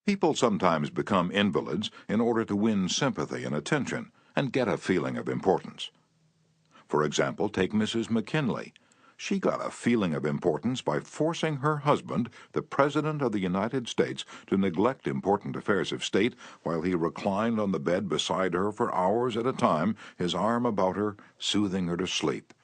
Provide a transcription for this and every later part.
People sometimes become invalids in order to win sympathy and attention and get a feeling of importance. For example, take Mrs. McKinley. She got a feeling of importance by forcing her husband, the President of the United States, to neglect important affairs of state while he reclined on the bed beside her for hours at a time, his arm about her, soothing her to sleep.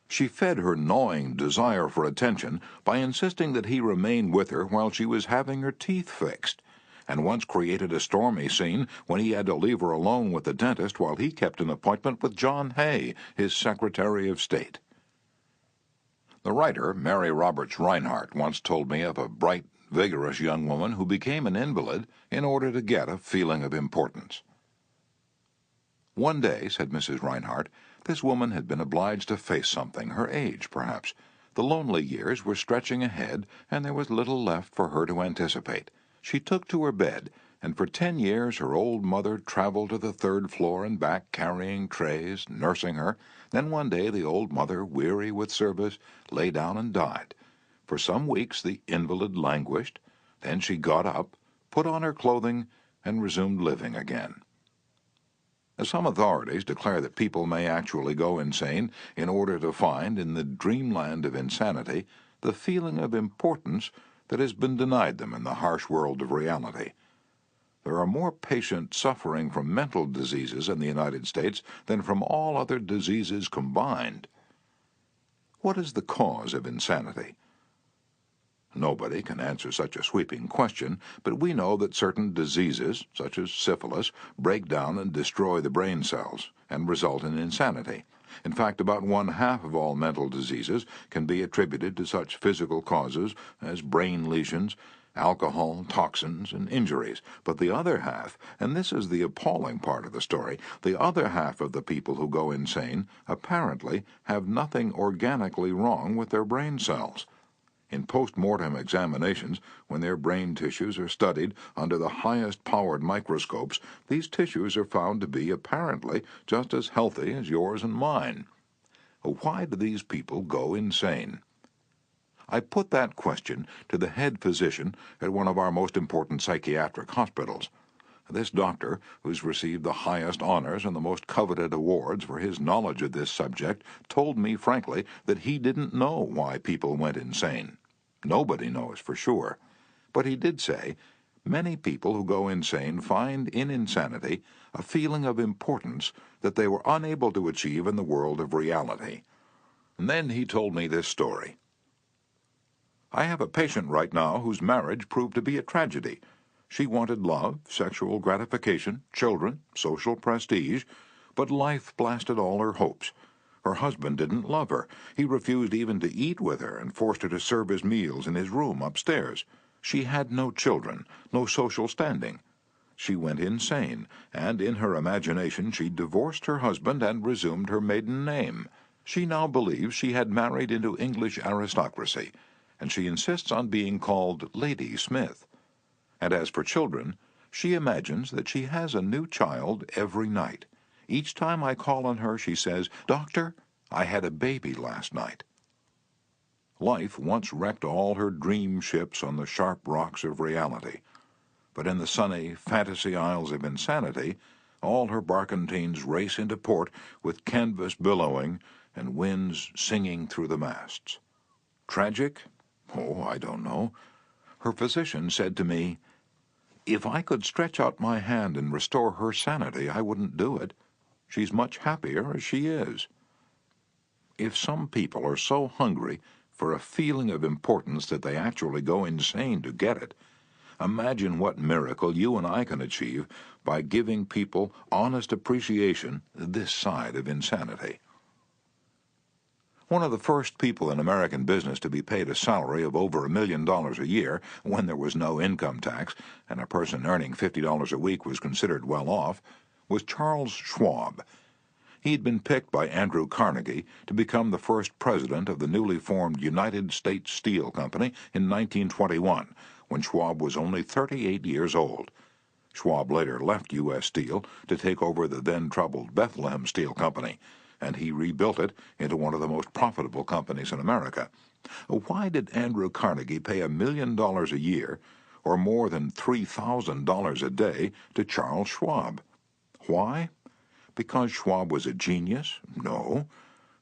She fed her gnawing desire for attention by insisting that he remain with her while she was having her teeth fixed, and once created a stormy scene when he had to leave her alone with the dentist while he kept an appointment with John Hay, his Secretary of State. The writer, Mary Roberts Rinehart, once told me of a bright, vigorous young woman who became an invalid in order to get a feeling of importance. One day, said Mrs. Rinehart, this woman had been obliged to face something, her age, perhaps. The lonely years were stretching ahead, and there was little left for her to anticipate. She took to her bed, and for 10 years her old mother traveled to the 3rd floor and back carrying trays, nursing her. Then one day the old mother, weary with service, lay down and died. For some weeks the invalid languished. Then she got up, put on her clothing, and resumed living again. Some authorities declare that people may actually go insane in order to find, in the dreamland of insanity, the feeling of importance that has been denied them in the harsh world of reality. There are more patients suffering from mental diseases in the United States than from all other diseases combined. What is the cause of insanity? Nobody can answer such a sweeping question, but we know that certain diseases, such as syphilis, break down and destroy the brain cells and result in insanity. In fact, about 1/2 of all mental diseases can be attributed to such physical causes as brain lesions, alcohol, toxins, and injuries. But the other half, and this is the appalling part of the story, the other half of the people who go insane apparently have nothing organically wrong with their brain cells. In post-mortem examinations, when their brain tissues are studied under the highest-powered microscopes, these tissues are found to be apparently just as healthy as yours and mine. Why do these people go insane? I put that question to the head physician at one of our most important psychiatric hospitals. This doctor, who's received the highest honors and the most coveted awards for his knowledge of this subject, told me frankly that he didn't know why people went insane. Nobody knows for sure. But he did say, many people who go insane find in insanity a feeling of importance that they were unable to achieve in the world of reality. And then he told me this story. I have a patient right now whose marriage proved to be a tragedy. She wanted love, sexual gratification, children, social prestige, but life blasted all her hopes. Her husband didn't love her. He refused even to eat with her and forced her to serve his meals in his room upstairs. She had no children, no social standing. She went insane, and in her imagination she divorced her husband and resumed her maiden name. She now believes she had married into English aristocracy, and she insists on being called Lady Smith. And as for children, she imagines that she has a new child every night. Each time I call on her, she says, "Doctor, I had a baby last night." Life once wrecked all her dream ships on the sharp rocks of reality. But in the sunny fantasy isles of insanity, all her barkentines race into port with canvas billowing and winds singing through the masts. Tragic? Oh, I don't know. Her physician said to me, "If I could stretch out my hand and restore her sanity, I wouldn't do it. She's much happier as she is." If some people are so hungry for a feeling of importance that they actually go insane to get it, imagine what miracle you and I can achieve by giving people honest appreciation this side of insanity. One of the first people in American business to be paid a salary of over $1 million a year when there was no income tax and a person earning $50 a week was considered well off was Charles Schwab. He had been picked by Andrew Carnegie to become the first president of the newly formed United States Steel Company in 1921, when Schwab was only 38 years old. Schwab later left U.S. Steel to take over the then-troubled Bethlehem Steel Company, and he rebuilt it into one of the most profitable companies in America. Why did Andrew Carnegie pay $1 million a year, or more than $3,000 a day to Charles Schwab. Why? Because Schwab was a genius? No.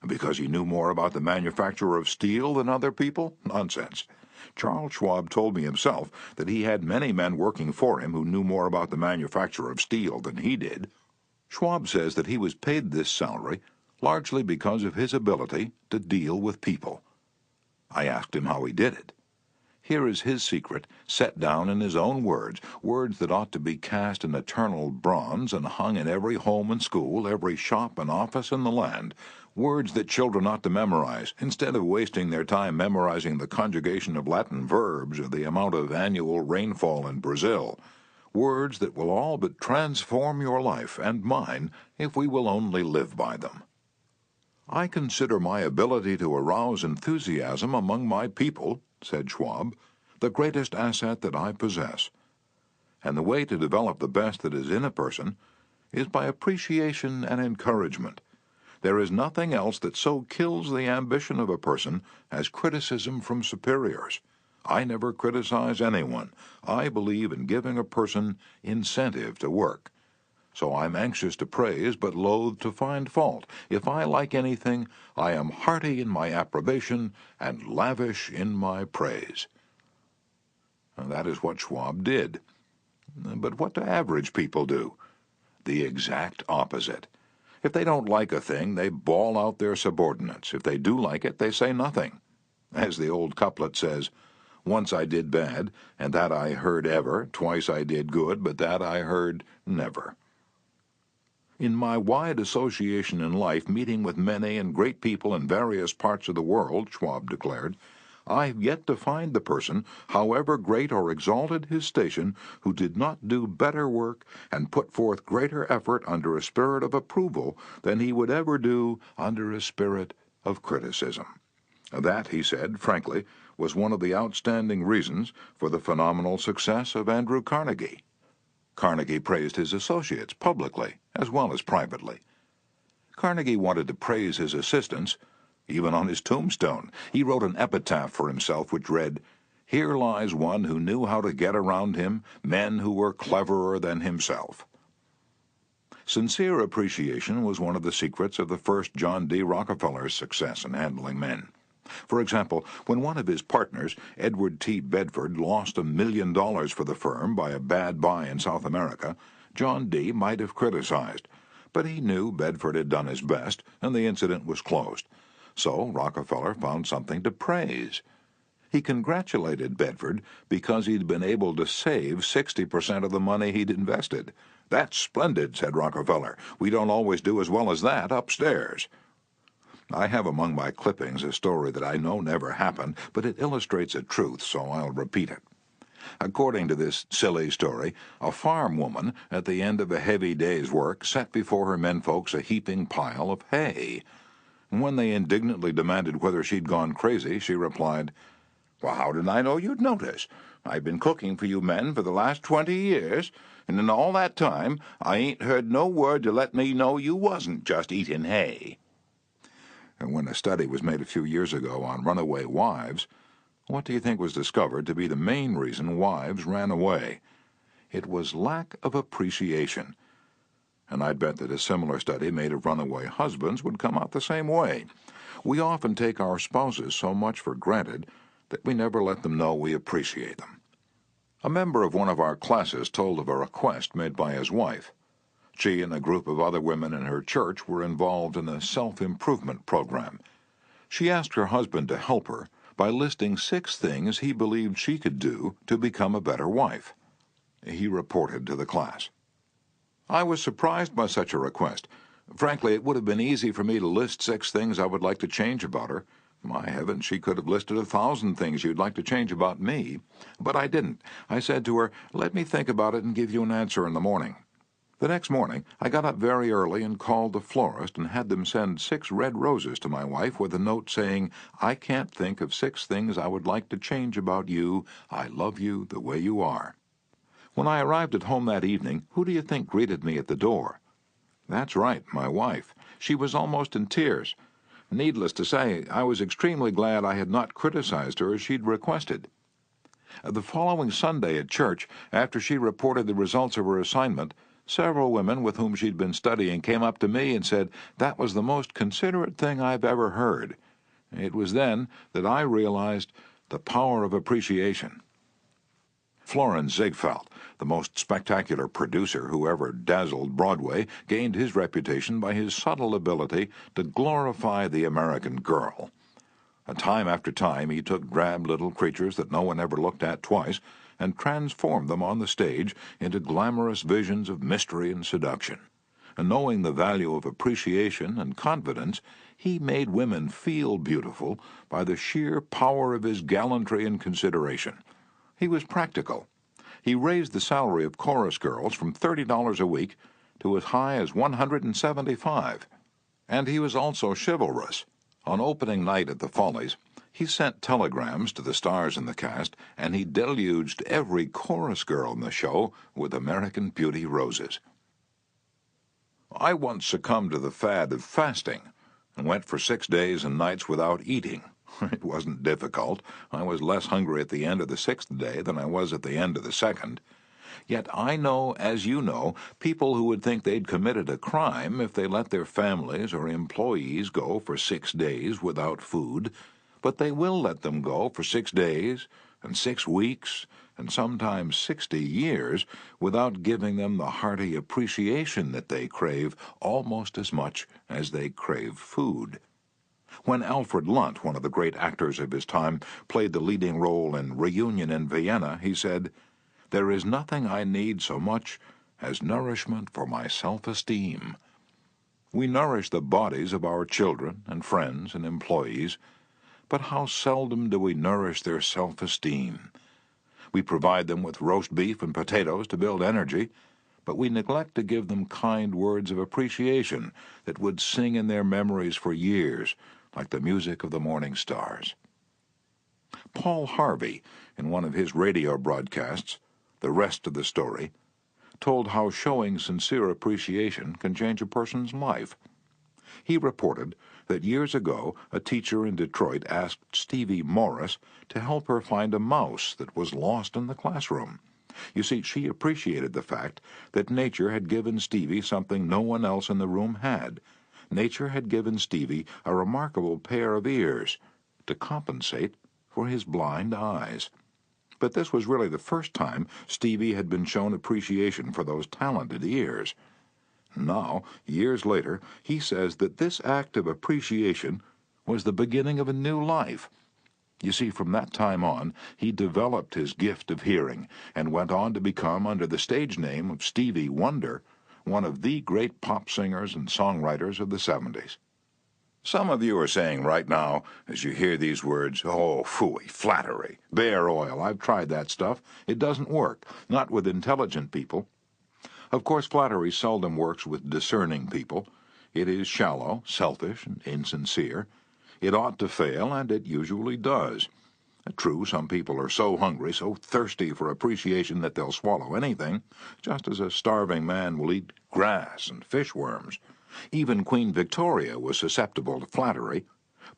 Because he knew more about the manufacture of steel than other people? Nonsense. Charles Schwab told me himself that he had many men working for him who knew more about the manufacture of steel than he did. Schwab says that he was paid this salary largely because of his ability to deal with people. I asked him how he did it. Here is his secret, set down in his own words, words that ought to be cast in eternal bronze and hung in every home and school, every shop and office in the land, words that children ought to memorize, instead of wasting their time memorizing the conjugation of Latin verbs or the amount of annual rainfall in Brazil, words that will all but transform your life and mine if we will only live by them. I consider my ability to arouse enthusiasm among my people, said Schwab, the greatest asset that I possess. And the way to develop the best that is in a person is by appreciation and encouragement. There is nothing else that so kills the ambition of a person as criticism from superiors. I never criticize anyone. I believe in giving a person incentive to work. So I'm anxious to praise, but loath to find fault. If I like anything, I am hearty in my approbation and lavish in my praise. And that is what Schwab did. But what do average people do? The exact opposite. If they don't like a thing, they bawl out their subordinates. If they do like it, they say nothing. As the old couplet says, once I did bad, and that I heard ever. Twice I did good, but that I heard never. In my wide association in life, meeting with many and great people in various parts of the world, Schwab declared, I have yet to find the person, however great or exalted his station, who did not do better work and put forth greater effort under a spirit of approval than he would ever do under a spirit of criticism. That, he said, frankly, was one of the outstanding reasons for the phenomenal success of Andrew Carnegie. Carnegie praised his associates publicly as well as privately. Carnegie wanted to praise his assistants, even on his tombstone. He wrote an epitaph for himself which read, "Here lies one who knew how to get around him men who were cleverer than himself." Sincere appreciation was one of the secrets of the first John D. Rockefeller's success in handling men. For example, when one of his partners, Edward T. Bedford, lost $1 million for the firm by a bad buy in South America, John D. might have criticized, but he knew Bedford had done his best, and the incident was closed. So Rockefeller found something to praise. He congratulated Bedford because he'd been able to save 60% of the money he'd invested. "That's splendid," said Rockefeller. "We don't always do as well as that upstairs." I have among my clippings a story that I know never happened, but it illustrates a truth, so I'll repeat it. According to this silly story, a farm woman, at the end of a heavy day's work, set before her menfolks a heaping pile of hay. When they indignantly demanded whether she'd gone crazy, she replied, "Well, how did I know you'd notice? I've been cooking for you men for the last 20 years, and in all that time I ain't heard no word to let me know you wasn't just eating hay." And when a study was made a few years ago on runaway wives, what do you think was discovered to be the main reason wives ran away? It was lack of appreciation. And I'd bet that a similar study made of runaway husbands would come out the same way. We often take our spouses so much for granted that we never let them know we appreciate them. A member of one of our classes told of a request made by his wife. She and a group of other women in her church were involved in a self-improvement program. She asked her husband to help her by listing 6 things he believed she could do to become a better wife. He reported to the class. I was surprised by such a request. Frankly, it would have been easy for me to list 6 things I would like to change about her. My heavens, she could have listed 1,000 things you'd like to change about me. But I didn't. I said to her, "Let me think about it and give you an answer in the morning." The next morning, I got up very early and called the florist and had them send 6 red roses to my wife with a note saying, "I can't think of 6 things I would like to change about you. I love you the way you are." When I arrived at home that evening, who do you think greeted me at the door? That's right, my wife. She was almost in tears. Needless to say, I was extremely glad I had not criticized her as she'd requested. The following Sunday at church, after she reported the results of her assignment, several women with whom she'd been studying came up to me and said that was the most considerate thing I've ever heard. It was then that I realized the power of appreciation. Florenz Ziegfeld, the most spectacular producer who ever dazzled Broadway, gained his reputation by his subtle ability to glorify the American girl. Time after time he took drab little creatures that no one ever looked at twice and transformed them on the stage into glamorous visions of mystery and seduction. And knowing the value of appreciation and confidence, he made women feel beautiful by the sheer power of his gallantry and consideration. He was practical. He raised the salary of chorus girls from $30 a week to as high as $175. And he was also chivalrous. On opening night at the Follies, he sent telegrams to the stars in the cast, and he deluged every chorus girl in the show with American Beauty roses. I once succumbed to the fad of fasting and went for 6 days and nights without eating. It wasn't difficult. I was less hungry at the end of the 6th day than I was at the end of the 2nd. Yet I know, as you know, people who would think they'd committed a crime if they let their families or employees go for 6 days without food, but they will let them go for 6 days and 6 weeks and sometimes 60 years without giving them the hearty appreciation that they crave almost as much as they crave food. When Alfred Lunt, one of the great actors of his time, played the leading role in Reunion in Vienna, he said, "There is nothing I need so much as nourishment for my self-esteem." We nourish the bodies of our children and friends and employees, but how seldom do we nourish their self-esteem? We provide them with roast beef and potatoes to build energy, but we neglect to give them kind words of appreciation that would sing in their memories for years, like the music of the morning stars. Paul Harvey, in one of his radio broadcasts, The Rest of the Story, told how showing sincere appreciation can change a person's life. He reported that years ago a teacher in Detroit asked Stevie Morris to help her find a mouse that was lost in the classroom. You see, she appreciated the fact that nature had given Stevie something no one else in the room had. Nature had given Stevie a remarkable pair of ears to compensate for his blind eyes. But this was really the first time Stevie had been shown appreciation for those talented ears. Now, years later, he says that this act of appreciation was the beginning of a new life. You see, from that time on, he developed his gift of hearing and went on to become, under the stage name of Stevie Wonder, one of the great pop singers and songwriters of the 70s. Some of you are saying right now, as you hear these words, "Oh, phooey, flattery, bear oil, I've tried that stuff. It doesn't work, not with intelligent people." Of course, flattery seldom works with discerning people. It is shallow, selfish, and insincere. It ought to fail, and it usually does. True, some people are so hungry, so thirsty for appreciation that they'll swallow anything, just as a starving man will eat grass and fishworms. Even Queen Victoria was susceptible to flattery.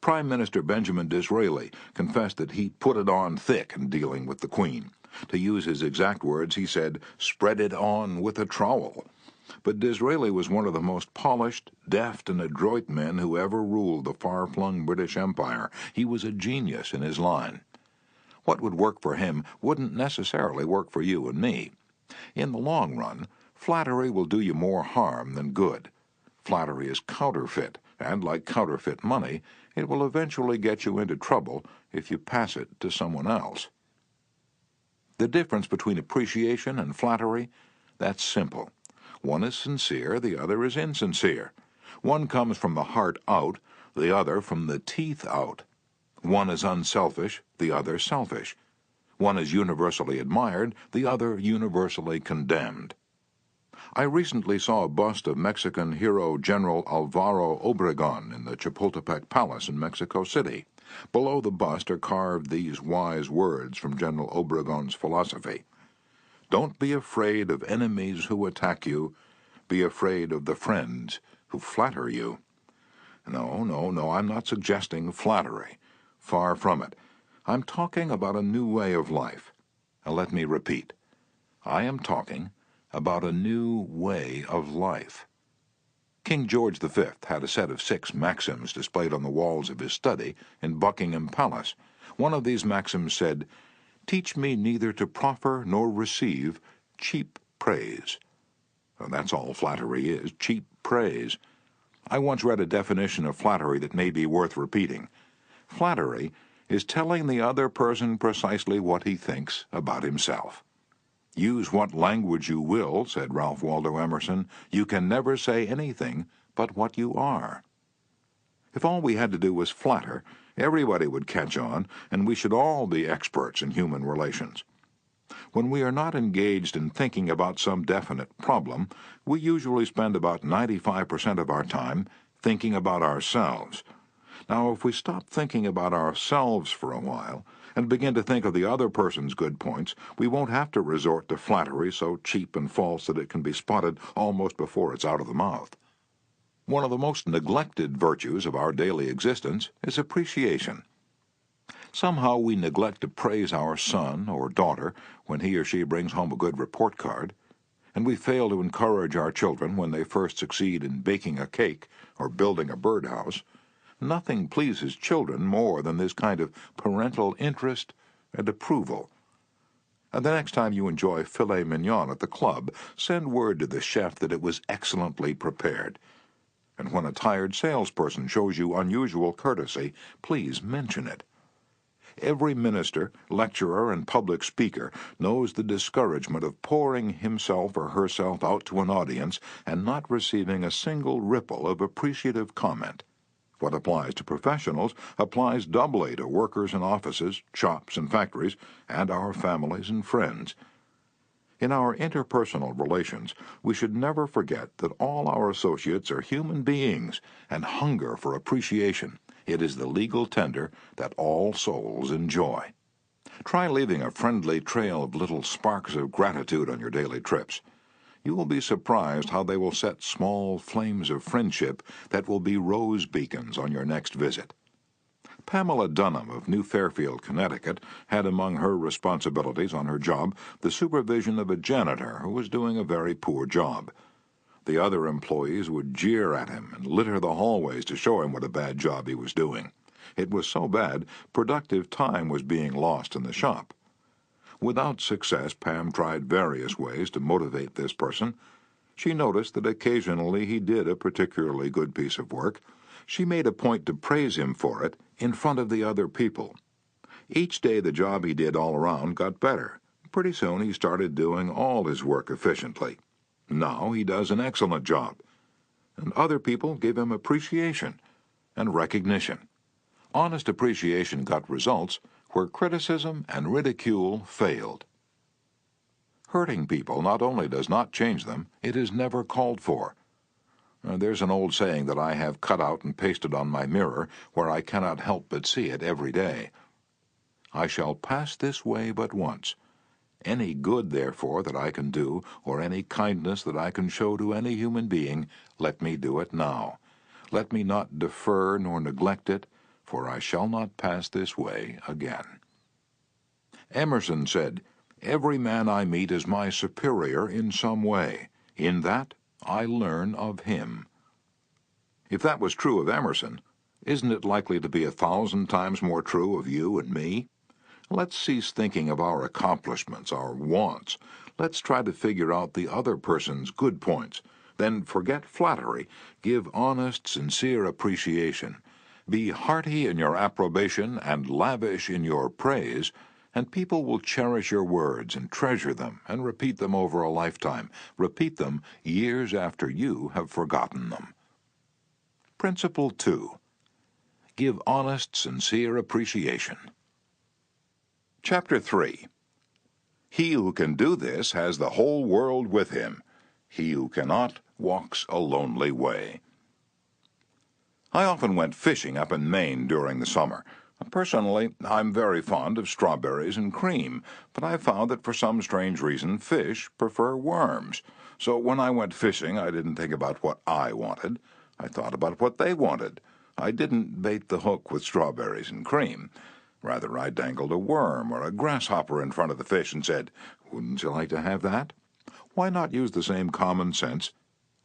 Prime Minister Benjamin Disraeli confessed that he put it on thick in dealing with the Queen. To use his exact words, he said, "Spread it on with a trowel." But Disraeli was one of the most polished, deft, and adroit men who ever ruled the far-flung British Empire. He was a genius in his line. What would work for him wouldn't necessarily work for you and me. In the long run, flattery will do you more harm than good. Flattery is counterfeit, and like counterfeit money, it will eventually get you into trouble if you pass it to someone else. The difference between appreciation and flattery, that's simple. One is sincere, the other is insincere. One comes from the heart out, the other from the teeth out. One is unselfish, the other selfish. One is universally admired, the other universally condemned. I recently saw a bust of Mexican hero General Alvaro Obregón in the Chapultepec Palace in Mexico City. Below the bust are carved these wise words from General Obregón's philosophy. "Don't be afraid of enemies who attack you. Be afraid of the friends who flatter you." No, I'm not suggesting flattery. Far from it. I'm talking about a new way of life, Let me repeat. I am talking about a new way of life. King George V had a set of 6 maxims displayed on the walls of his study in Buckingham Palace. One of these maxims said, "Teach me neither to proffer nor receive cheap praise." Well, that's all flattery is, cheap praise. I once read a definition of flattery that may be worth repeating. Flattery is telling the other person precisely what he thinks about himself. Use what language you will, said Ralph Waldo Emerson, you can never say anything but what you are. If all we had to do was flatter, everybody would catch on, and we should all be experts in human relations. When we are not engaged in thinking about some definite problem, we usually spend about 95% of our time thinking about ourselves. Now, if we stop thinking about ourselves for a while and begin to think of the other person's good points, we won't have to resort to flattery so cheap and false that it can be spotted almost before it's out of the mouth. One of the most neglected virtues of our daily existence is appreciation. Somehow we neglect to praise our son or daughter when he or she brings home a good report card, and we fail to encourage our children when they first succeed in baking a cake or building a birdhouse. Nothing pleases children more than this kind of parental interest and approval. And the next time you enjoy filet mignon at the club, send word to the chef that it was excellently prepared. And when a tired salesperson shows you unusual courtesy, please mention it. Every minister, lecturer, and public speaker knows the discouragement of pouring himself or herself out to an audience and not receiving a single ripple of appreciative comment. What applies to professionals applies doubly to workers in offices, shops, and factories, and our families and friends. In our interpersonal relations, we should never forget that all our associates are human beings and hunger for appreciation. It is the legal tender that all souls enjoy. Try leaving a friendly trail of little sparks of gratitude on your daily trips. You will be surprised how they will set small flames of friendship that will be rose beacons on your next visit. Pamela Dunham of New Fairfield, Connecticut, had among her responsibilities on her job the supervision of a janitor who was doing a very poor job. The other employees would jeer at him and litter the hallways to show him what a bad job he was doing. It was so bad, productive time was being lost in the shop. Without success, Pam tried various ways to motivate this person. She noticed that occasionally he did a particularly good piece of work. She made a point to praise him for it in front of the other people. Each day the job he did all around got better. Pretty soon he started doing all his work efficiently. Now he does an excellent job, and other people give him appreciation and recognition. Honest appreciation got results where criticism and ridicule failed. Hurting people not only does not change them, it is never called for. There's an old saying that I have cut out and pasted on my mirror where I cannot help but see it every day. I shall pass this way but once. Any good, therefore, that I can do, or any kindness that I can show to any human being, let me do it now. Let me not defer nor neglect it, for I shall not pass this way again. Emerson said, "Every man I meet is my superior in some way. In that I learn of him." If that was true of Emerson, isn't it likely to be 1,000 times more true of you and me? Let's cease thinking of our accomplishments, our wants. Let's try to figure out the other person's good points. Then forget flattery. Give honest, sincere appreciation. Be hearty in your approbation and lavish in your praise, and people will cherish your words and treasure them and repeat them over a lifetime. Repeat them years after you have forgotten them. Principle 2. Give honest, sincere appreciation. Chapter 3. He who can do this has the whole world with him. He who cannot walks a lonely way. I often went fishing up in Maine during the summer. Personally, I'm very fond of strawberries and cream, but I found that for some strange reason fish prefer worms. So when I went fishing, I didn't think about what I wanted. I thought about what they wanted. I didn't bait the hook with strawberries and cream. Rather, I dangled a worm or a grasshopper in front of the fish and said, "Wouldn't you like to have that?" Why not use the same common sense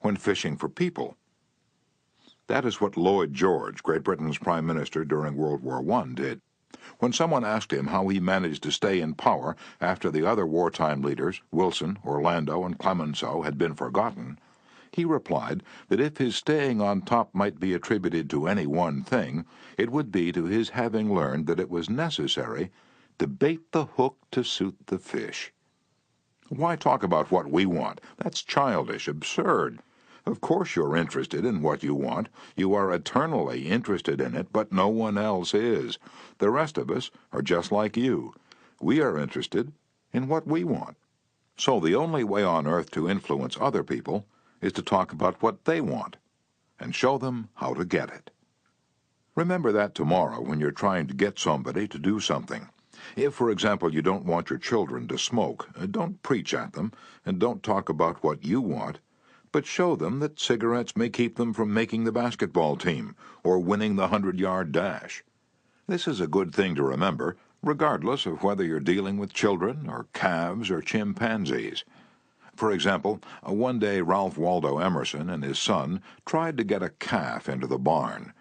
when fishing for people? That is what Lloyd George, Great Britain's Prime Minister during World War I, did. When someone asked him how he managed to stay in power after the other wartime leaders, Wilson, Orlando, and Clemenceau, had been forgotten, he replied that if his staying on top might be attributed to any one thing, it would be to his having learned that it was necessary to bait the hook to suit the fish. Why talk about what we want? That's childish, absurd. Of course you're interested in what you want. You are eternally interested in it, but no one else is. The rest of us are just like you. We are interested in what we want. So the only way on earth to influence other people is to talk about what they want and show them how to get it. Remember that tomorrow when you're trying to get somebody to do something. If, for example, you don't want your children to smoke, don't preach at them and don't talk about what you want, but show them that cigarettes may keep them from making the basketball team or winning the 100-yard dash. This is a good thing to remember, regardless of whether you're dealing with children or calves or chimpanzees. For example, one day Ralph Waldo Emerson and his son tried to get a calf into the barn.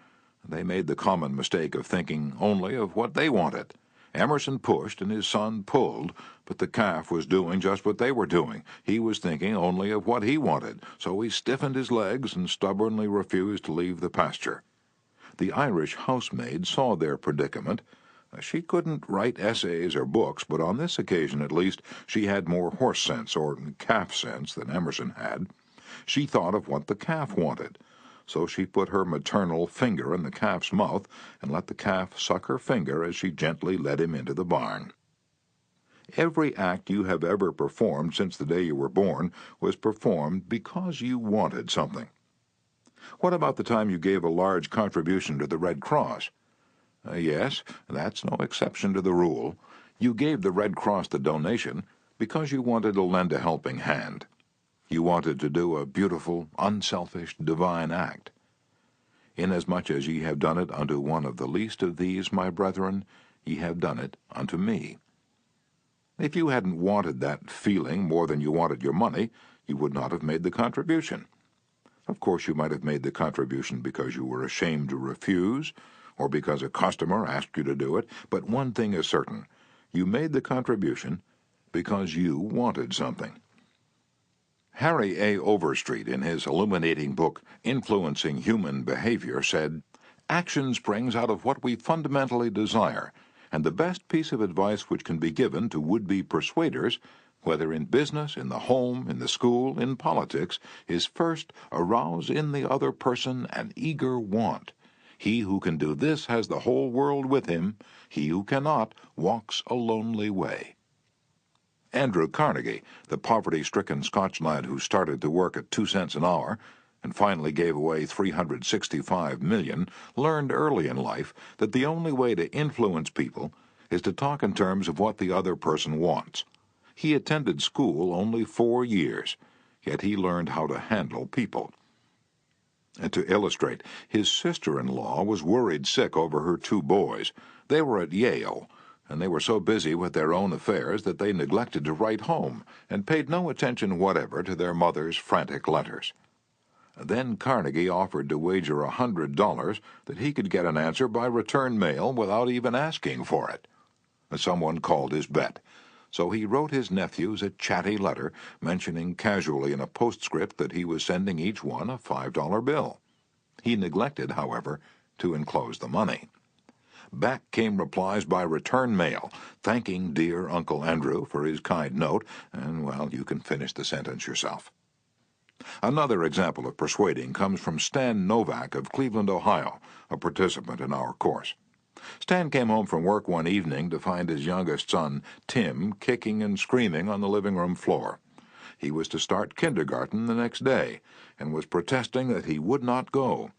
They made the common mistake of thinking only of what they wanted. Emerson pushed and his son pulled, but the calf was doing just what they were doing. He was thinking only of what he wanted, so he stiffened his legs and stubbornly refused to leave the pasture. The Irish housemaid saw their predicament. She couldn't write essays or books, but on this occasion at least she had more horse sense or calf sense than Emerson had. She thought of what the calf wanted. So she put her maternal finger in the calf's mouth and let the calf suck her finger as she gently led him into the barn. Every act you have ever performed since the day you were born was performed because you wanted something. What about the time you gave a large contribution to the Red Cross? Yes, that's no exception to the rule. You gave the Red Cross the donation because you wanted to lend a helping hand. You wanted to do a beautiful, unselfish, divine act. Inasmuch as ye have done it unto one of the least of these, my brethren, ye have done it unto me. If you hadn't wanted that feeling more than you wanted your money, you would not have made the contribution. Of course, you might have made the contribution because you were ashamed to refuse, or because a customer asked you to do it, but one thing is certain. You made the contribution because you wanted something. Harry A. Overstreet, in his illuminating book, Influencing Human Behavior, said, "Action springs out of what we fundamentally desire, and the best piece of advice which can be given to would-be persuaders, whether in business, in the home, in the school, in politics, is first arouse in the other person an eager want. He who can do this has the whole world with him. He who cannot walks a lonely way." Andrew Carnegie, the poverty-stricken Scotch lad who started to work at 2 cents an hour and finally gave away $365 million, learned early in life that the only way to influence people is to talk in terms of what the other person wants. He attended school only 4 years, yet he learned how to handle people. And to illustrate, his sister-in-law was worried sick over her 2 boys. They were at Yale, and they were so busy with their own affairs that they neglected to write home and paid no attention whatever to their mother's frantic letters. Then Carnegie offered to wager $100 that he could get an answer by return mail without even asking for it. Someone called his bet, so he wrote his nephews a chatty letter mentioning casually in a postscript that he was sending each one a $5 bill. He neglected, however, to enclose the money. Back came replies by return mail, thanking dear Uncle Andrew for his kind note, and, well, you can finish the sentence yourself. Another example of persuading comes from Stan Novak of Cleveland, Ohio, a participant in our course. Stan came home from work one evening to find his youngest son, Tim, kicking and screaming on the living room floor. He was to start kindergarten the next day, and was protesting that he would not go.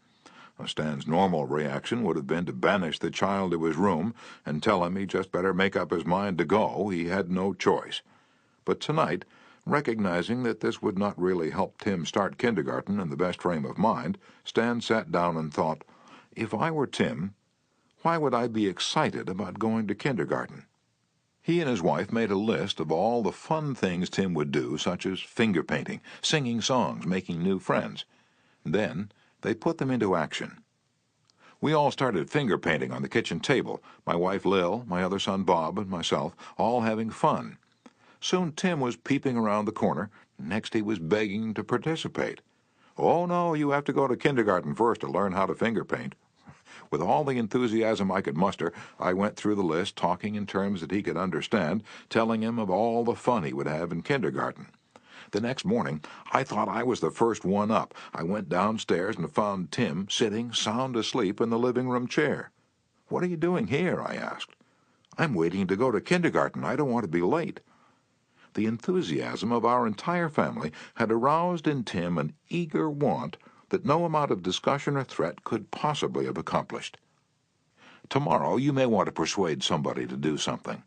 Stan's normal reaction would have been to banish the child to his room and tell him he just better make up his mind to go. He had no choice. But tonight, recognizing that this would not really help Tim start kindergarten in the best frame of mind, Stan sat down and thought, if I were Tim, Why would I be excited about going to kindergarten? He and his wife made a list of all the fun things Tim would do, such as finger painting, singing songs, making new friends. Then they put them into action. We all started finger painting on the kitchen table, my wife Lil, my other son Bob, and myself, all having fun. Soon Tim was peeping around the corner. Next he was begging to participate. "Oh, no, you have to go to kindergarten first to learn how to finger paint." With all the enthusiasm I could muster, I went through the list, talking in terms that he could understand, telling him of all the fun he would have in kindergarten. The next morning, I thought I was the first one up. I went downstairs and found Tim sitting sound asleep in the living room chair. "What are you doing here?" I asked. "I'm waiting to go to kindergarten. I don't want to be late." The enthusiasm of our entire family had aroused in Tim an eager want that no amount of discussion or threat could possibly have accomplished. Tomorrow you may want to persuade somebody to do something.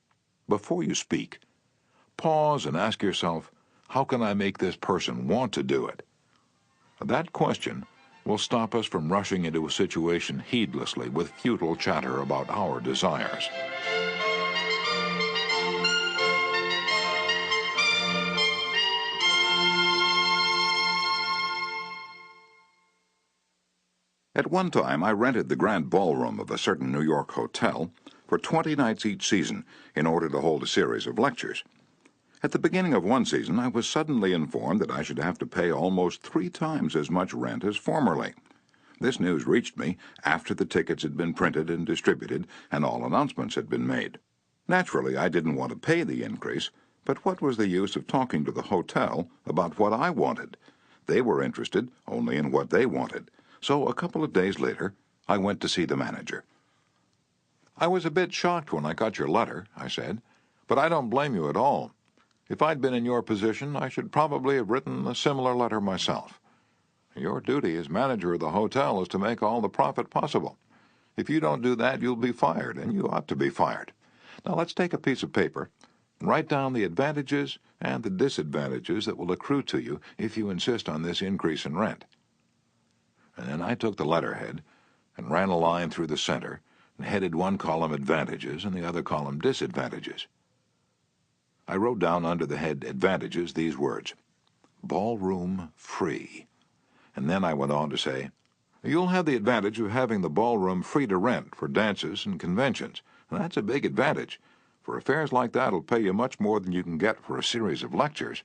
Before you speak, pause and ask yourself, how can I make this person want to do it? That question will stop us from rushing into a situation heedlessly with futile chatter about our desires. At one time, I rented the grand ballroom of a certain New York hotel for 20 nights each season in order to hold a series of lectures. At the beginning of one season, I was suddenly informed that I should have to pay almost 3 times as much rent as formerly. This news reached me after the tickets had been printed and distributed and all announcements had been made. Naturally, I didn't want to pay the increase, but what was the use of talking to the hotel about what I wanted? They were interested only in what they wanted. So a couple of days later, I went to see the manager. "I was a bit shocked when I got your letter," I said, "but I don't blame you at all. If I'd been in your position, I should probably have written a similar letter myself. Your duty as manager of the hotel is to make all the profit possible. If you don't do that, you'll be fired, and you ought to be fired. Now let's take a piece of paper and write down the advantages and the disadvantages that will accrue to you if you insist on this increase in rent." And then I took the letterhead and ran a line through the center and headed one column advantages and the other column disadvantages. I wrote down under the head advantages these words: ballroom free. And then I went on to say, "You'll have the advantage of having the ballroom free to rent for dances and conventions. And that's a big advantage, for affairs like that will pay you much more than you can get for a series of lectures.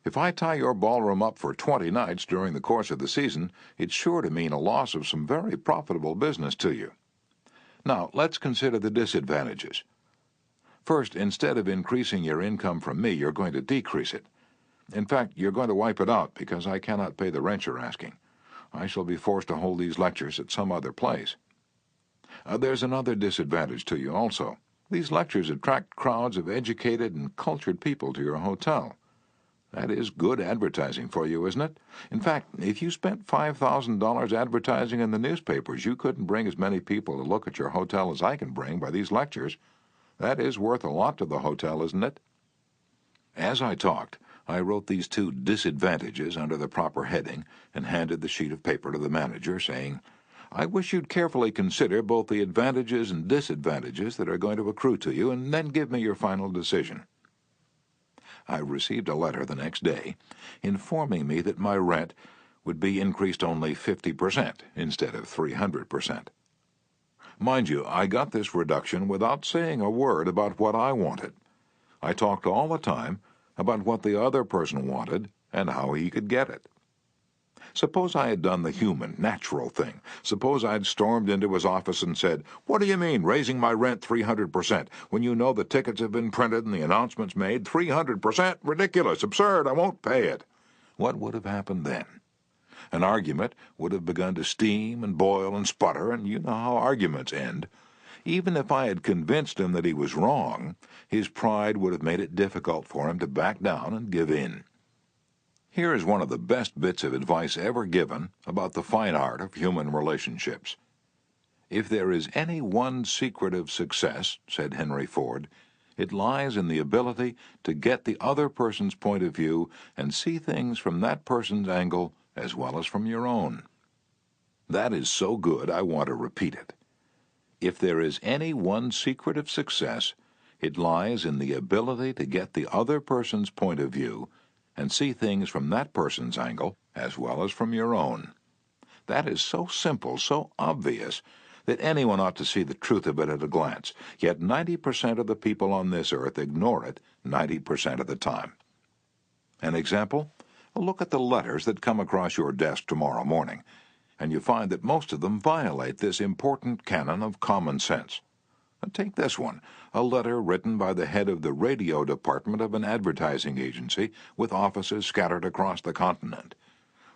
If I tie your ballroom up for 20 nights during the course of the season, it's sure to mean a loss of some very profitable business to you. Now, let's consider the disadvantages. First, instead of increasing your income from me, you're going to decrease it. In fact, you're going to wipe it out because I cannot pay the rent you're asking. I shall be forced to hold these lectures at some other place. There's another disadvantage to you also. These lectures attract crowds of educated and cultured people to your hotel. That is good advertising for you, isn't it? In fact, if you spent $5,000 advertising in the newspapers, you couldn't bring as many people to look at your hotel as I can bring by these lectures. That is worth a lot to the hotel, isn't it?" As I talked, I wrote these 2 disadvantages under the proper heading and handed the sheet of paper to the manager, saying, "I wish you'd carefully consider both the advantages and disadvantages that are going to accrue to you, and then give me your final decision." I received a letter the next day informing me that my rent would be increased only 50% instead of 300%. Mind you, I got this reduction without saying a word about what I wanted. I talked all the time about what the other person wanted and how he could get it. Suppose I had done the human, natural thing. Suppose I'd stormed into his office and said, "What do you mean, raising my rent 300%, when you know the tickets have been printed and the announcements made? 300%? Ridiculous, absurd, I won't pay it." What would have happened then? An argument would have begun to steam and boil and sputter, and you know how arguments end. Even if I had convinced him that he was wrong, his pride would have made it difficult for him to back down and give in. Here is one of the best bits of advice ever given about the fine art of human relationships. "If there is any one secret of success," said Henry Ford, "it lies in the ability to get the other person's point of view and see things from that person's angle as well as from your own." That is so good I want to repeat it. If there is any one secret of success, it lies in the ability to get the other person's point of view and see things from that person's angle as well as from your own. That is so simple, so obvious, that anyone ought to see the truth of it at a glance, yet 90% of the people on this earth ignore it 90% of the time. An example? Look at the letters that come across your desk tomorrow morning, and you find that most of them violate this important canon of common sense. Take this one, a letter written by the head of the radio department of an advertising agency with offices scattered across the continent.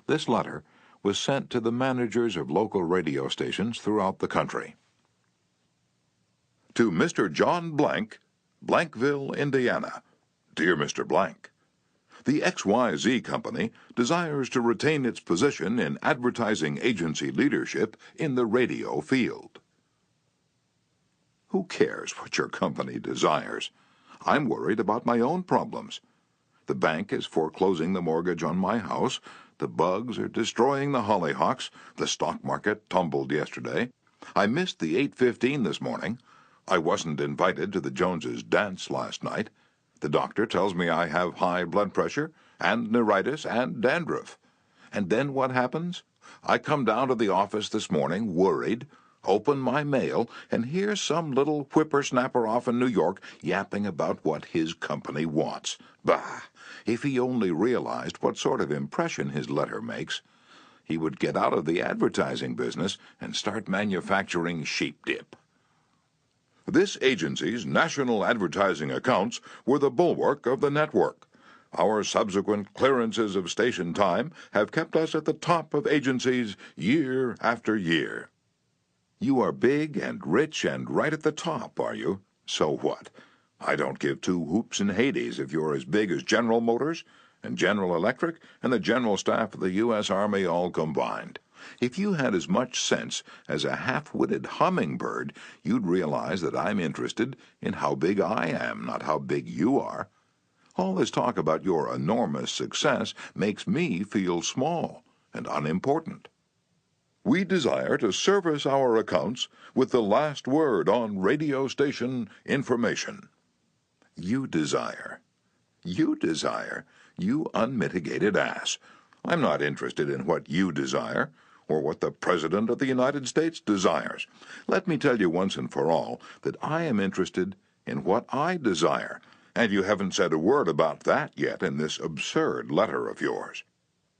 This letter was sent to the managers of local radio stations throughout the country. To Mr. John Blank, Blankville, Indiana. Dear Mr. Blank, the XYZ Company desires to retain its position in advertising agency leadership in the radio field. Who cares what your company desires? I'm worried about my own problems. The bank is foreclosing the mortgage on my house. The bugs are destroying the hollyhocks. The stock market tumbled yesterday. I missed the 8:15 this morning. I wasn't invited to the Joneses' dance last night. The doctor tells me I have high blood pressure and neuritis and dandruff. And then what happens? I come down to the office this morning worried, open my mail, and here's some little whippersnapper off in New York yapping about what his company wants. Bah! If he only realized what sort of impression his letter makes, he would get out of the advertising business and start manufacturing sheep dip. This agency's national advertising accounts were the bulwark of the network. Our subsequent clearances of station time have kept us at the top of agencies year after year. You are big and rich and right at the top, are you? So what? I don't give two hoops in Hades if you're as big as General Motors and General Electric and the General Staff of the U.S. Army all combined. If you had as much sense as a half-witted hummingbird, you'd realize that I'm interested in how big I am, not how big you are. All this talk about your enormous success makes me feel small and unimportant. We desire to service our accounts with the last word on radio station information. You desire. You desire. You unmitigated ass. I'm not interested in what you desire or what the President of the United States desires. Let me tell you once and for all that I am interested in what I desire, and you haven't said a word about that yet in this absurd letter of yours.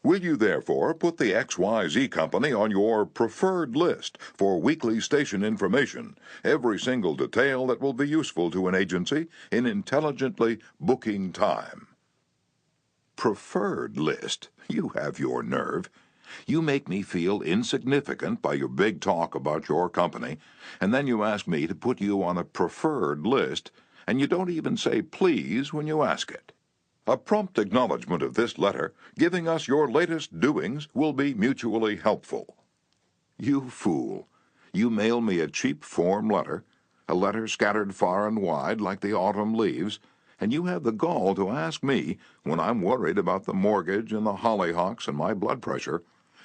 Will you therefore put the XYZ Company on your preferred list for weekly station information, every single detail that will be useful to an agency in intelligently booking time? Preferred list? You have your nerve. You make me feel insignificant by your big talk about your company, and then you ask me to put you on a preferred list, and you don't even say please when you ask it. A prompt acknowledgment of this letter, giving us your latest doings, will be mutually helpful. You fool. You mail me a cheap form letter, a letter scattered far and wide like the autumn leaves, and you have the gall to ask me, when I'm worried about the mortgage and the hollyhocks and my blood pressure,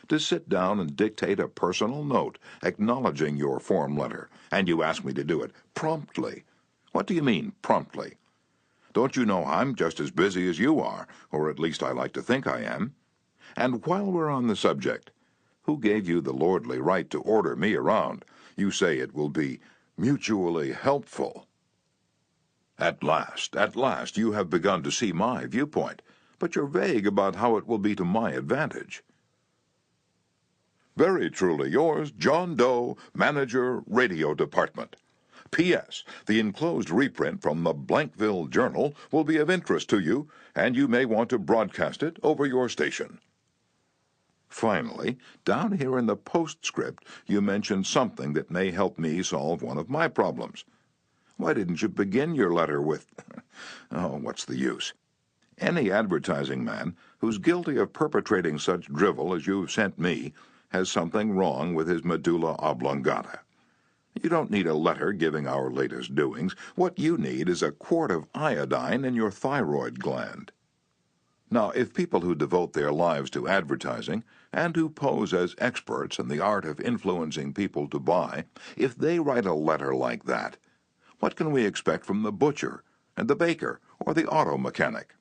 to sit down and dictate a personal note acknowledging your form letter, and you ask me to do it promptly. What do you mean, promptly? Don't you know I'm just as busy as you are, or at least I like to think I am? And while we're on the subject, who gave you the lordly right to order me around? You say it will be mutually helpful. At last, you have begun to see my viewpoint, but you're vague about how it will be to my advantage. Very truly yours, John Doe, Manager, Radio Department. P.S. The enclosed reprint from the Blankville Journal will be of interest to you, and you may want to broadcast it over your station. Finally, down here in the postscript, you mention something that may help me solve one of my problems. Why didn't you begin your letter with, oh, what's the use? Any advertising man who's guilty of perpetrating such drivel as you've sent me has something wrong with his medulla oblongata. You don't need a letter giving our latest doings. What you need is a quart of iodine in your thyroid gland. Now, if people who devote their lives to advertising and who pose as experts in the art of influencing people to buy, if they write a letter like that, what can we expect from the butcher and the baker or the auto mechanic?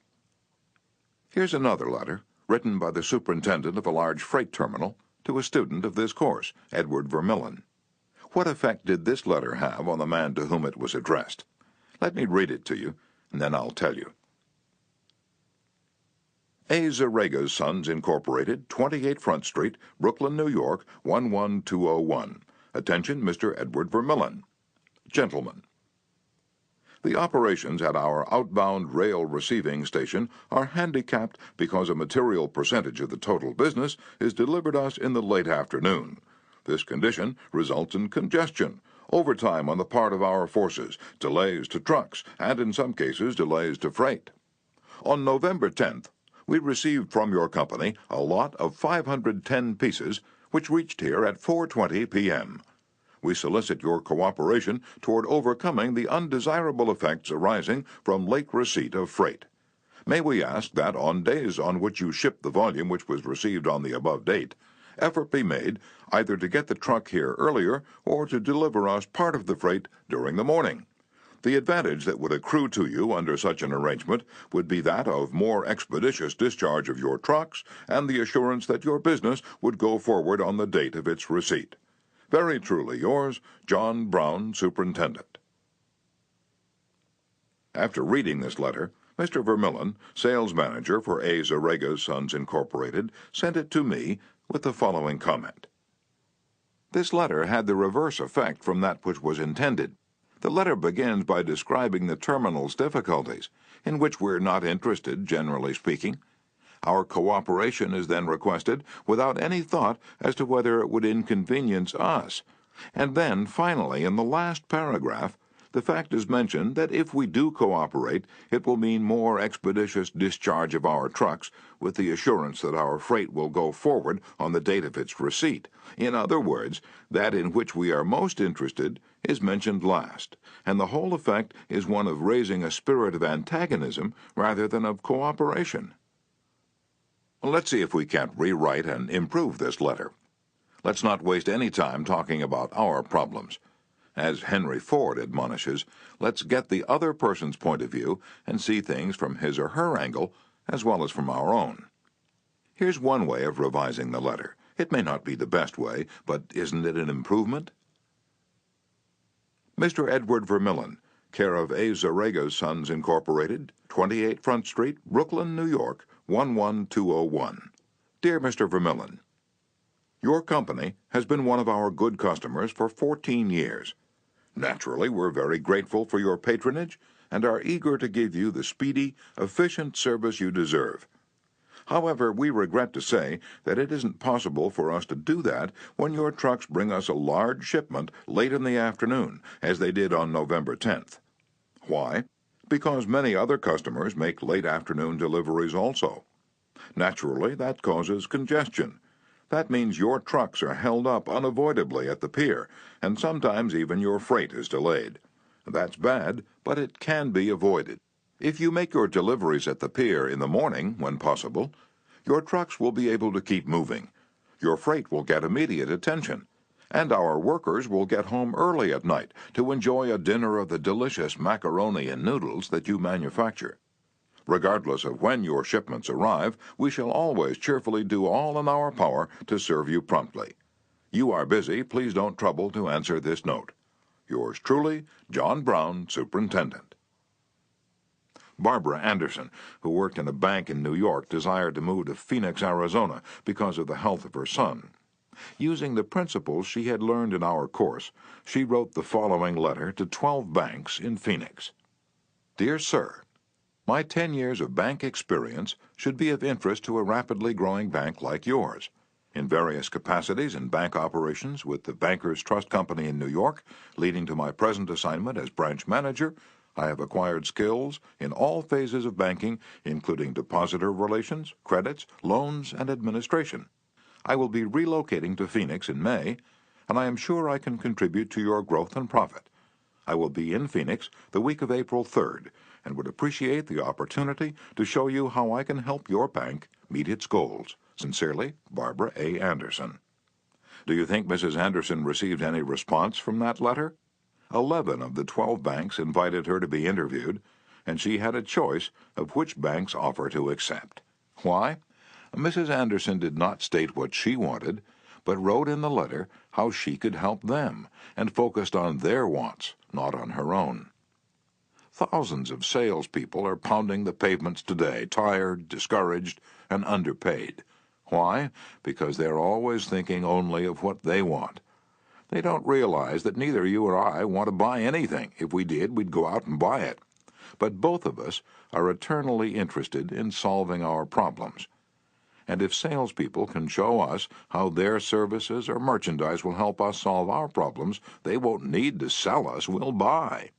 Here's another letter, written by the superintendent of a large freight terminal to a student of this course, Edward Vermillion. What effect did this letter have on the man to whom it was addressed? Let me read it to you, and then I'll tell you. A. Zarega's Sons, Incorporated, 28 Front Street, Brooklyn, New York, 11201. Attention, Mr. Edward Vermillion. Gentlemen, the operations at our outbound rail receiving station are handicapped because a material percentage of the total business is delivered us in the late afternoon. This condition results in congestion, overtime on the part of our forces, delays to trucks, and in some cases delays to freight. On November 10th, we received from your company a lot of 510 pieces, which reached here at 4:20 p.m. We solicit your cooperation toward overcoming the undesirable effects arising from late receipt of freight. May we ask that on days on which you ship the volume which was received on the above date, effort be made either to get the truck here earlier or to deliver us part of the freight during the morning. The advantage that would accrue to you under such an arrangement would be that of more expeditious discharge of your trucks and the assurance that your business would go forward on the date of its receipt. Very truly yours, John Brown, Superintendent. After reading this letter, Mr. Vermillion, sales manager for A. Zarega's Sons, Incorporated, sent it to me with the following comment. This letter had the reverse effect from that which was intended. The letter begins by describing the terminal's difficulties, in which we're not interested, generally speaking. Our cooperation is then requested without any thought as to whether it would inconvenience us. And then, finally, in the last paragraph, the fact is mentioned that if we do cooperate, it will mean more expeditious discharge of our trucks, with the assurance that our freight will go forward on the date of its receipt. In other words, that in which we are most interested is mentioned last, and the whole effect is one of raising a spirit of antagonism rather than of cooperation. Let's see if we can't rewrite and improve this letter. Let's not waste any time talking about our problems. As Henry Ford admonishes, let's get the other person's point of view and see things from his or her angle as well as from our own. Here's one way of revising the letter. It may not be the best way, but isn't it an improvement? Mr. Edward Vermillion, care of A. Zarega's Sons, Incorporated, 28 Front Street, Brooklyn, New York, 11201. Dear Mr. Vermillion, your company has been one of our good customers for 14 years. Naturally, we're very grateful for your patronage and are eager to give you the speedy, efficient service you deserve. However, we regret to say that it isn't possible for us to do that when your trucks bring us a large shipment late in the afternoon, as they did on November 10th. Why? Because many other customers make late afternoon deliveries also. Naturally, that causes congestion. That means your trucks are held up unavoidably at the pier, and sometimes even your freight is delayed. That's bad, but it can be avoided. If you make your deliveries at the pier in the morning, when possible, your trucks will be able to keep moving. Your freight will get immediate attention, and our workers will get home early at night to enjoy a dinner of the delicious macaroni and noodles that you manufacture. Regardless of when your shipments arrive, we shall always cheerfully do all in our power to serve you promptly. You are busy, please don't trouble to answer this note. Yours truly, John Brown, Superintendent. Barbara Anderson, who worked in a bank in New York, desired to move to Phoenix, Arizona, because of the health of her son. Using the principles she had learned in our course, she wrote the following letter to 12 banks in Phoenix. Dear Sir, my 10 years of bank experience should be of interest to a rapidly growing bank like yours. In various capacities in bank operations with the Bankers Trust Company in New York, leading to my present assignment as branch manager, I have acquired skills in all phases of banking, including depositor relations, credits, loans, and administration. I will be relocating to Phoenix in May, and I am sure I can contribute to your growth and profit. I will be in Phoenix the week of April 3rd, and would appreciate the opportunity to show you how I can help your bank meet its goals. Sincerely, Barbara A. Anderson. Do you think Mrs. Anderson received any response from that letter? 11 of the 12 banks invited her to be interviewed, and she had a choice of which bank's offer to accept. Why? Mrs. Anderson did not state what she wanted, but wrote in the letter how she could help them, and focused on their wants, not on her own. Thousands of salespeople are pounding the pavements today, tired, discouraged, and underpaid. Why? Because they're always thinking only of what they want. They don't realize that neither you or I want to buy anything. If we did, we'd go out and buy it. But both of us are eternally interested in solving our problems. And if salespeople can show us how their services or merchandise will help us solve our problems, they won't need to sell us, we'll buy.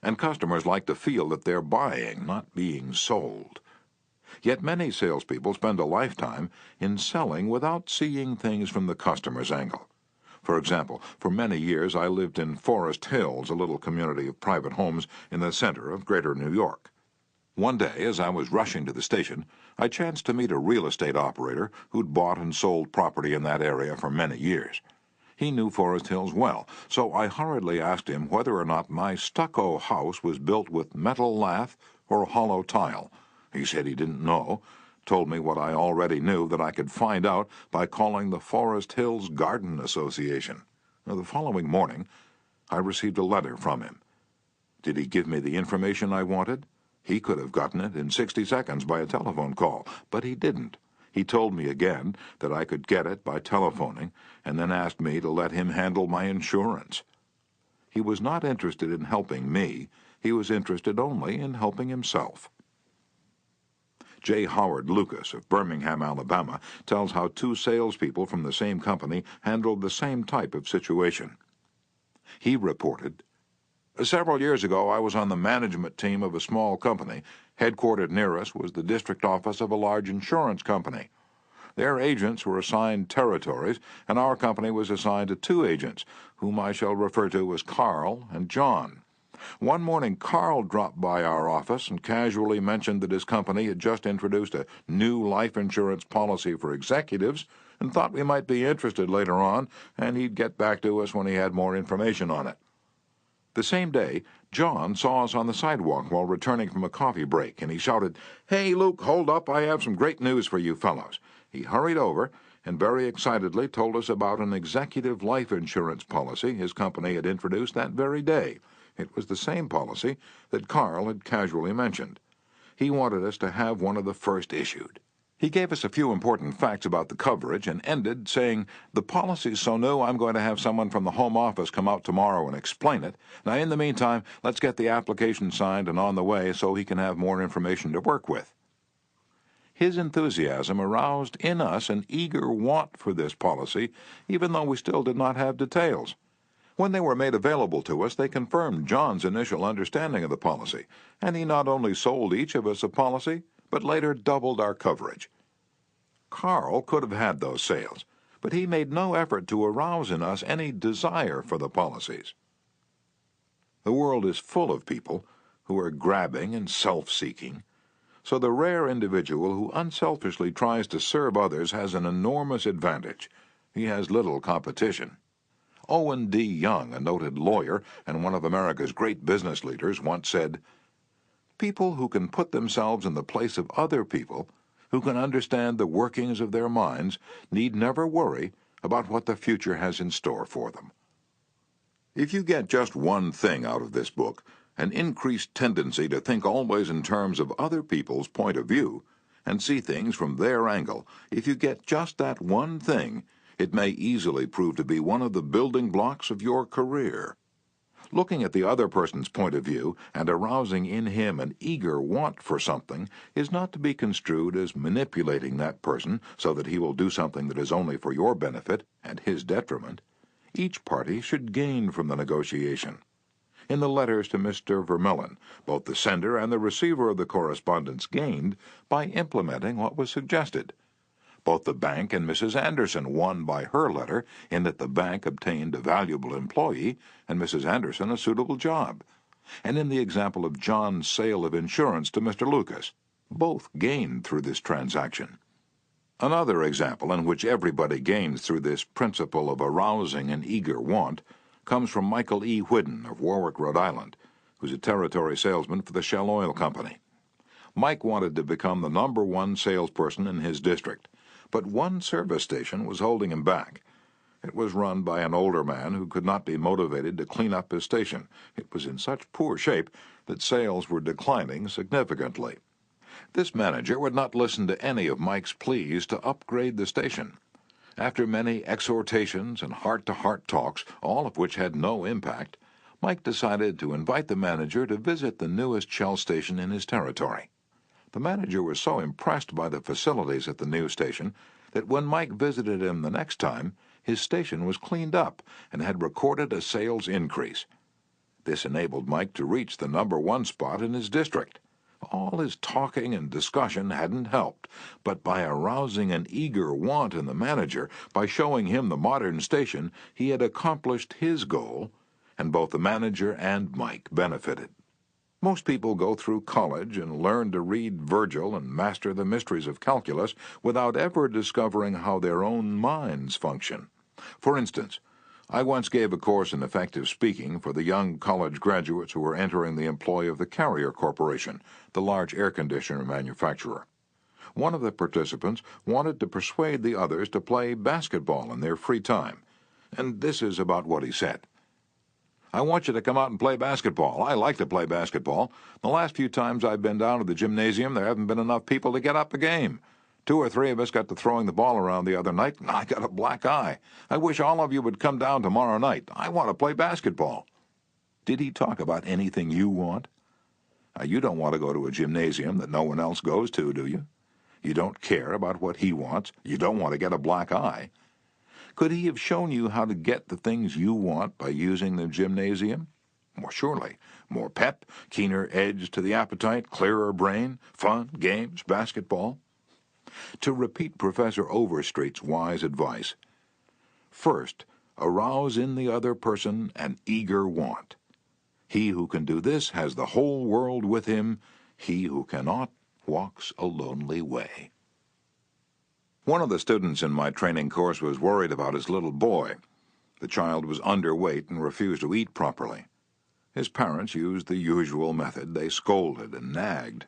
And customers like to feel that they're buying, not being sold. Yet many salespeople spend a lifetime in selling without seeing things from the customer's angle. For example, for many years I lived in Forest Hills, a little community of private homes in the center of greater New York. One day, as I was rushing to the station, I chanced to meet a real estate operator who'd bought and sold property in that area for many years. He knew Forest Hills well, so I hurriedly asked him whether or not my stucco house was built with metal lath or hollow tile. He said he didn't know, told me what I already knew, that I could find out by calling the Forest Hills Garden Association. The following morning, I received a letter from him. Did he give me the information I wanted? He could have gotten it in 60 seconds by a telephone call, but he didn't. He told me again that I could get it by telephoning, and then asked me to let him handle my insurance. He was not interested in helping me. He was interested only in helping himself. J. Howard Lucas of Birmingham, Alabama, tells how two salespeople from the same company handled the same type of situation. He reported, "Several years ago, I was on the management team of a small company. Headquartered near us was the district office of a large insurance company. Their agents were assigned territories, and our company was assigned to two agents, whom I shall refer to as Carl and John. One morning, Carl dropped by our office and casually mentioned that his company had just introduced a new life insurance policy for executives and thought we might be interested later on, and he'd get back to us when he had more information on it. The same day, John saw us on the sidewalk while returning from a coffee break, and he shouted, 'Hey, Luke, hold up, I have some great news for you fellows.' He hurried over and very excitedly told us about an executive life insurance policy his company had introduced that very day. It was the same policy that Carl had casually mentioned. He wanted us to have one of the first issued. He gave us a few important facts about the coverage and ended saying, 'The policy's so new I'm going to have someone from the home office come out tomorrow and explain it. Now, in the meantime, let's get the application signed and on the way so he can have more information to work with.' His enthusiasm aroused in us an eager want for this policy, even though we still did not have details. When they were made available to us, they confirmed John's initial understanding of the policy, and he not only sold each of us a policy, but later doubled our coverage. Carl could have had those sales, but he made no effort to arouse in us any desire for the policies. The world is full of people who are grabbing and self-seeking, so the rare individual who unselfishly tries to serve others has an enormous advantage. He has little competition. Owen D. Young, a noted lawyer and one of America's great business leaders, once said, "People who can put themselves in the place of other people, who can understand the workings of their minds, need never worry about what the future has in store for them." If you get just one thing out of this book, an increased tendency to think always in terms of other people's point of view and see things from their angle, if you get just that one thing, it may easily prove to be one of the building blocks of your career. Looking at the other person's point of view and arousing in him an eager want for something is not to be construed as manipulating that person so that he will do something that is only for your benefit and his detriment. Each party should gain from the negotiation. In the letters to Mr. Vermillion, both the sender and the receiver of the correspondence gained by implementing what was suggested. Both the bank and Mrs. Anderson won by her letter in that the bank obtained a valuable employee and Mrs. Anderson a suitable job. and in the example of John's sale of insurance to Mr. Lucas. Both gained through this transaction. Another example in which everybody gains through this principle of arousing an eager want comes from Michael E. Whidden of Warwick, Rhode Island, who's a territory salesman for the Shell Oil Company. Mike wanted to become the #1 salesperson in his district, but one service station was holding him back. It was run by an older man who could not be motivated to clean up his station. It was in such poor shape that sales were declining significantly. This manager would not listen to any of Mike's pleas to upgrade the station. After many exhortations and heart-to-heart talks, all of which had no impact, Mike decided to invite the manager to visit the newest Shell station in his territory. The manager was so impressed by the facilities at the new station that when Mike visited him the next time, his station was cleaned up and had recorded a sales increase. This enabled Mike to reach the #1 spot in his district. All his talking and discussion hadn't helped, but by arousing an eager want in the manager, by showing him the modern station, he had accomplished his goal, and both the manager and Mike benefited. Most people go through college and learn to read Virgil and master the mysteries of calculus without ever discovering how their own minds function. For instance, I once gave a course in effective speaking for the young college graduates who were entering the employ of the Carrier Corporation, the large air conditioner manufacturer. One of the participants wanted to persuade the others to play basketball in their free time, and this is about what he said. "I want you to come out and play basketball. I like to play basketball. The last few times I've been down to the gymnasium, there haven't been enough people to get up a game. 2 or 3 of us got to throwing the ball around the other night, and I got a black eye. I wish all of you would come down tomorrow night. I want to play basketball." Did he talk about anything you want? You don't want to go to a gymnasium that no one else goes to, do you? You don't care about what he wants. You don't want to get a black eye. Could he have shown you how to get the things you want by using the gymnasium? More surely. More pep, keener edge to the appetite, clearer brain, fun, games, basketball. To repeat Professor Overstreet's wise advice, first, arouse in the other person an eager want. He who can do this has the whole world with him. He who cannot walks a lonely way. One of the students in my training course was worried about his little boy. The child was underweight and refused to eat properly. His parents used the usual method. They scolded and nagged.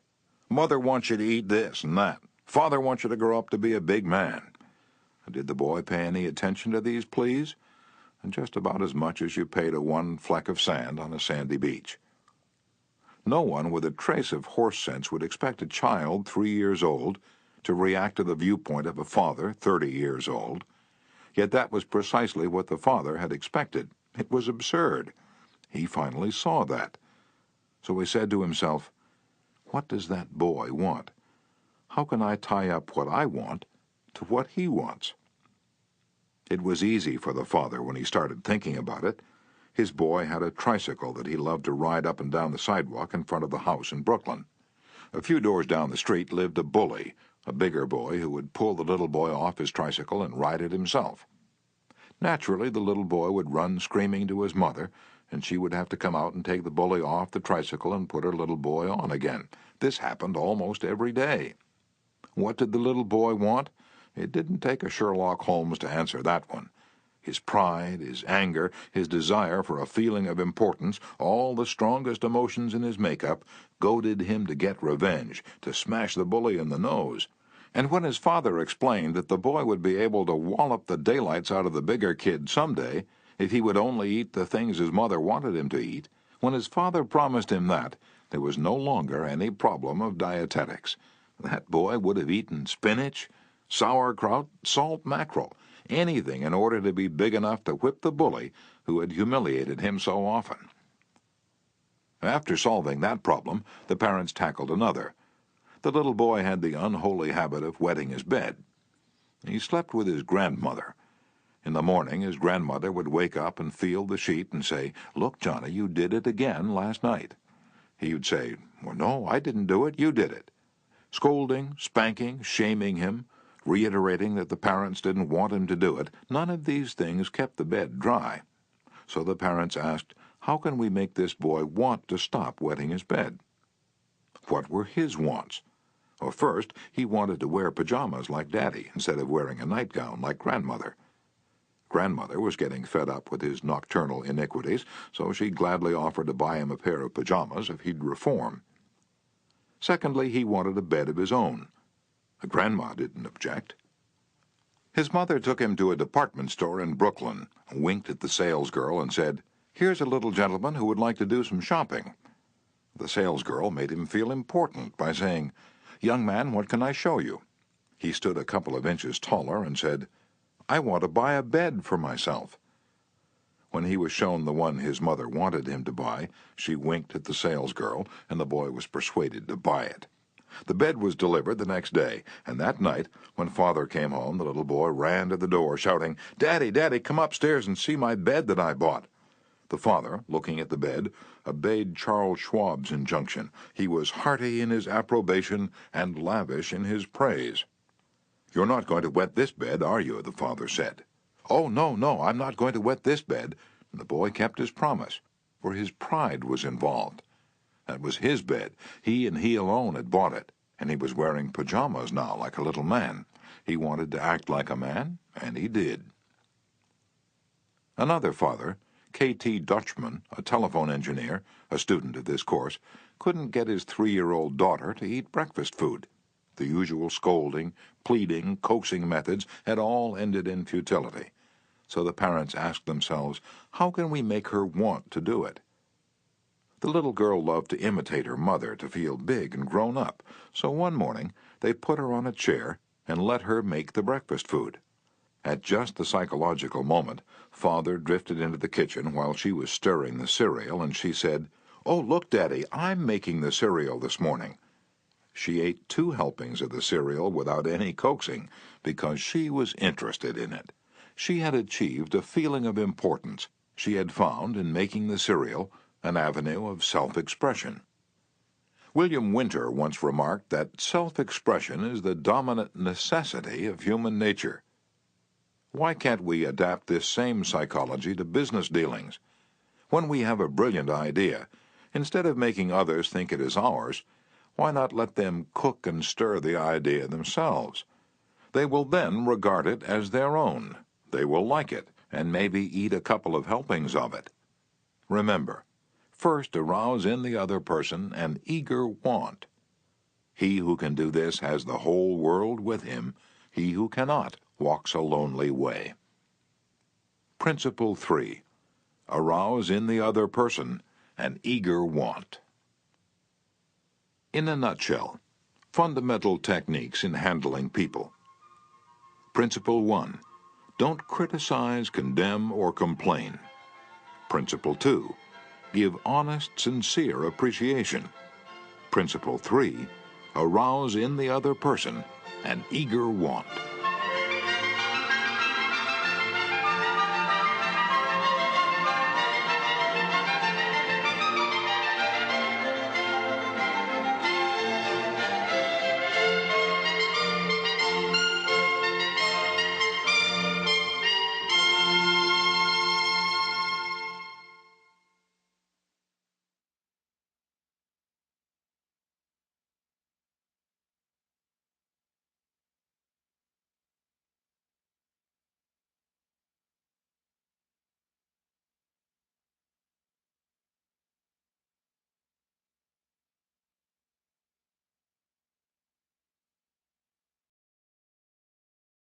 "Mother wants you to eat this and that. Father wants you to grow up to be a big man." Did the boy pay any attention to these pleas? Just about as much as you pay to one fleck of sand on a sandy beach. No one with a trace of horse sense would expect a child 3 years old to react to the viewpoint of a father 30 years old. Yet that was precisely what the father had expected. It was absurd. He finally saw that. So he said to himself, "What does that boy want? How can I tie up what I want to what he wants?" It was easy for the father when he started thinking about it. His boy had a tricycle that he loved to ride up and down the sidewalk in front of the house in Brooklyn. A few doors down the street lived a bully, a bigger boy who would pull the little boy off his tricycle and ride it himself. Naturally, the little boy would run screaming to his mother, and she would have to come out and take the bully off the tricycle and put her little boy on again. This happened almost every day. What did the little boy want? It didn't take a Sherlock Holmes to answer that one. His pride, his anger, his desire for a feeling of importance, all the strongest emotions in his makeup, goaded him to get revenge, to smash the bully in the nose. And when his father explained that the boy would be able to wallop the daylights out of the bigger kid someday if he would only eat the things his mother wanted him to eat, when his father promised him that, there was no longer any problem of dietetics. That boy would have eaten spinach, sauerkraut, salt mackerel, anything in order to be big enough to whip the bully who had humiliated him so often. After solving that problem, the parents tackled another. The little boy had the unholy habit of wetting his bed. He slept with his grandmother. In the morning, his grandmother would wake up and feel the sheet and say, "Look, Johnny, you did it again last night." He would say, "Well, no, I didn't do it, you did it." Scolding, spanking, shaming him, reiterating that the parents didn't want him to do it, none of these things kept the bed dry. So the parents asked, How can we make this boy want to stop wetting his bed? What were his wants? Well, first, he wanted to wear pajamas like Daddy instead of wearing a nightgown like Grandmother. Grandmother was getting fed up with his nocturnal iniquities, so she gladly offered to buy him a pair of pajamas if he'd reform. Secondly, he wanted a bed of his own. Grandma didn't object. His mother took him to a department store in Brooklyn, winked at the salesgirl, and said, "Here's a little gentleman who would like to do some shopping." The salesgirl made him feel important by saying, "Young man, what can I show you?" He stood a couple of inches taller and said, "I want to buy a bed for myself." When he was shown the one his mother wanted him to buy, she winked at the salesgirl, and the boy was persuaded to buy it. The bed was delivered the next day, and that night, when Father came home, the little boy ran to the door, shouting, "Daddy, Daddy, come upstairs and see my bed that I bought." The father, looking at the bed, obeyed Charles Schwab's injunction. He was hearty in his approbation and lavish in his praise. "You're not going to wet this bed, are you?" the father said. "Oh, no, no, I'm not going to wet this bed." And the boy kept his promise, for his pride was involved. That was his bed. He and he alone had bought it, and he was wearing pajamas now like a little man. He wanted to act like a man, and he did. Another father, K.T. Dutchman, a telephone engineer, a student of this course, couldn't get his 3-year-old daughter to eat breakfast food. The usual scolding, pleading, coaxing methods had all ended in futility. So the parents asked themselves, how can we make her want to do it? The little girl loved to imitate her mother to feel big and grown up, so one morning they put her on a chair and let her make the breakfast food. At just the psychological moment, Father drifted into the kitchen while she was stirring the cereal, and she said, "Oh, look, Daddy, I'm making the cereal this morning." She ate 2 helpings of the cereal without any coaxing, because she was interested in it. She had achieved a feeling of importance. She had found, in making the cereal, an avenue of self-expression. William Winter once remarked that self-expression is the dominant necessity of human nature. Why can't we adapt this same psychology to business dealings? When we have a brilliant idea, instead of making others think it is ours, why not let them cook and stir the idea themselves? They will then regard it as their own. They will like it, and maybe eat a couple of helpings of it. Remember, first arouse in the other person an eager want. He who can do this has the whole world with him. He who cannot walks a lonely way. Principle 3. Arouse in the other person an eager want. In a nutshell, fundamental techniques in handling people. Principle 1. Don't criticize, condemn, or complain. Principle 2. Give honest, sincere appreciation. Principle 3. Arouse in the other person an eager want.